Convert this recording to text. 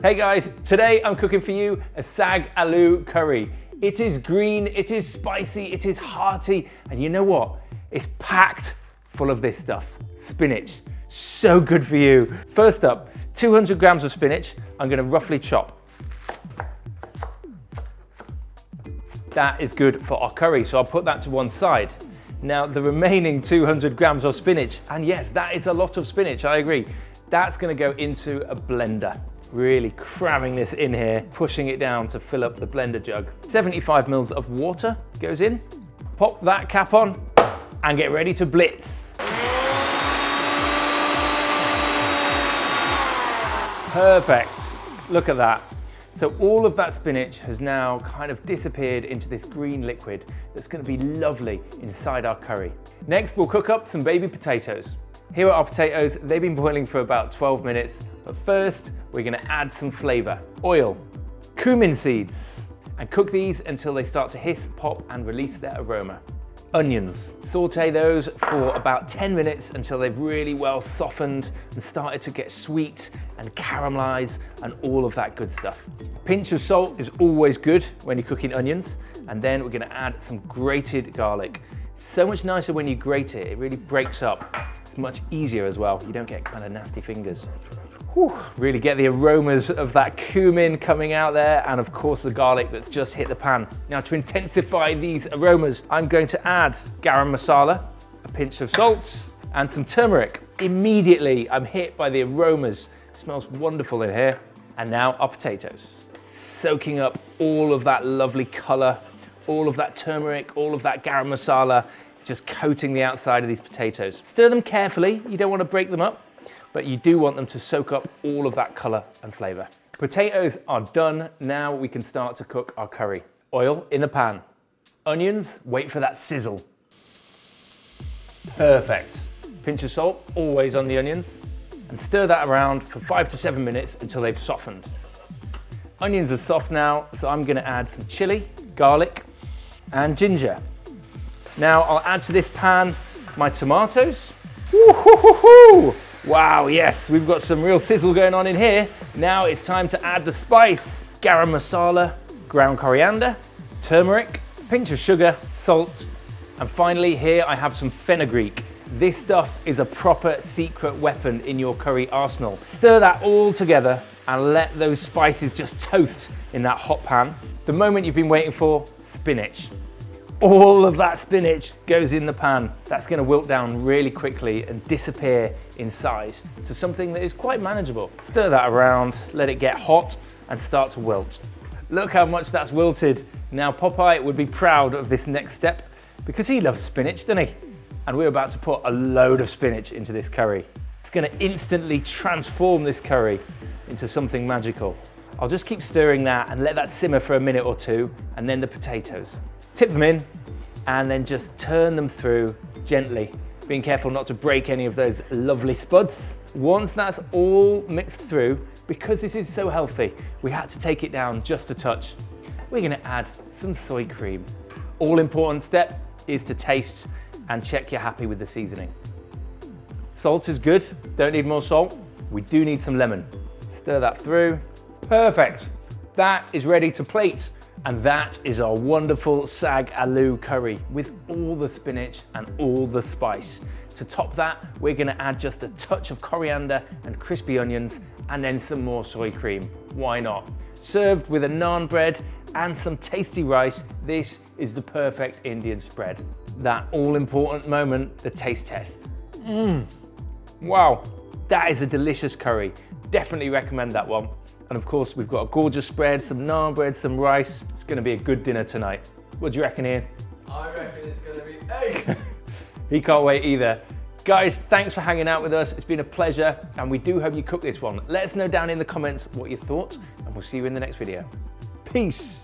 Hey guys, today I'm cooking for you a Saag aloo curry. It is green, it is spicy, it is hearty, and you know what? It's packed full of this stuff, spinach. So good for you. First up, 200 grams of spinach, I'm gonna roughly chop. That is good for our curry, so I'll put that to one side. Now, the remaining 200 grams of spinach, and yes, that is a lot of spinach, I agree. That's gonna go into a blender. Really cramming this in here, pushing it down to fill up the blender jug. 75 mils of water goes in. Pop that cap on and get ready to blitz. Perfect, look at that. So all of that spinach has now kind of disappeared into this green liquid that's going to be lovely inside our curry. Next, we'll cook up some baby potatoes. Here are our potatoes. They've been boiling for about 12 minutes, but first we're going to add some flavour. Oil, cumin seeds, and cook these until they start to hiss, pop, and release their aroma. Onions, saute those for about 10 minutes until they've really well softened and started to get sweet and caramelize and all of that good stuff. A pinch of salt is always good when you're cooking onions, and then we're going to add some grated garlic. So much nicer when you grate it, it really breaks up. It's much easier as well, you don't get kind of nasty fingers. Whew, really get the aromas of that cumin coming out there, and of course the garlic that's just hit the pan. Now, to intensify these aromas, I'm going to add garam masala, a pinch of salt, and some turmeric. Immediately, I'm hit by the aromas. It smells wonderful in here. And now our potatoes. Soaking up all of that lovely color, all of that turmeric, all of that garam masala, just coating the outside of these potatoes. Stir them carefully, you don't want to break them up, but you do want them to soak up all of that color and flavor. Potatoes are done. Now we can start to cook our curry. Oil in the pan. Onions, wait for that sizzle. Perfect. Pinch of salt, always on the onions, and stir that around for 5 to 7 minutes until they've softened. Onions are soft now, so I'm gonna add some chili, garlic, and ginger. Now I'll add to this pan my tomatoes. Woo-hoo-hoo-hoo! Wow, yes, we've got some real sizzle going on in here. Now it's time to add the spice. Garam masala, ground coriander, turmeric, pinch of sugar, salt, and finally here I have some fenugreek. This stuff is a proper secret weapon in your curry arsenal. Stir that all together and let those spices just toast in that hot pan. The moment you've been waiting for, spinach. All of that spinach goes in the pan. That's going to wilt down really quickly and disappear in size to something that is quite manageable. Stir that around, let it get hot and start to wilt. Look how much that's wilted. Now Popeye would be proud of this next step because he loves spinach, doesn't he? And we're about to put a load of spinach into this curry. It's going to instantly transform this curry into something magical. I'll just keep stirring that and let that simmer for a minute or two, and then the potatoes. Tip them in and then just turn them through gently, being careful not to break any of those lovely spuds. Once that's all mixed through, because this is so healthy, we had to take it down just a touch. We're gonna add some soy cream. All important step is to taste and check you're happy with the seasoning. Salt is good, don't need more salt. We do need some lemon. Stir that through. Perfect, that is ready to plate. And that is our wonderful Saag aloo curry with all the spinach and all the spice. To top that, we're gonna add just a touch of coriander and crispy onions and then some more soy cream. Why not? Served with a naan bread and some tasty rice, this is the perfect Indian spread. That all-important moment, the taste test. Wow, that is a delicious curry. Definitely recommend that one. And of course, we've got a gorgeous spread, some naan bread, some rice. It's gonna be a good dinner tonight. What do you reckon, Ian? I reckon it's gonna be ace. He can't wait either. Guys, thanks for hanging out with us. It's been a pleasure, and we do hope you cook this one. Let us know down in the comments what you thought, and we'll see you in the next video. Peace.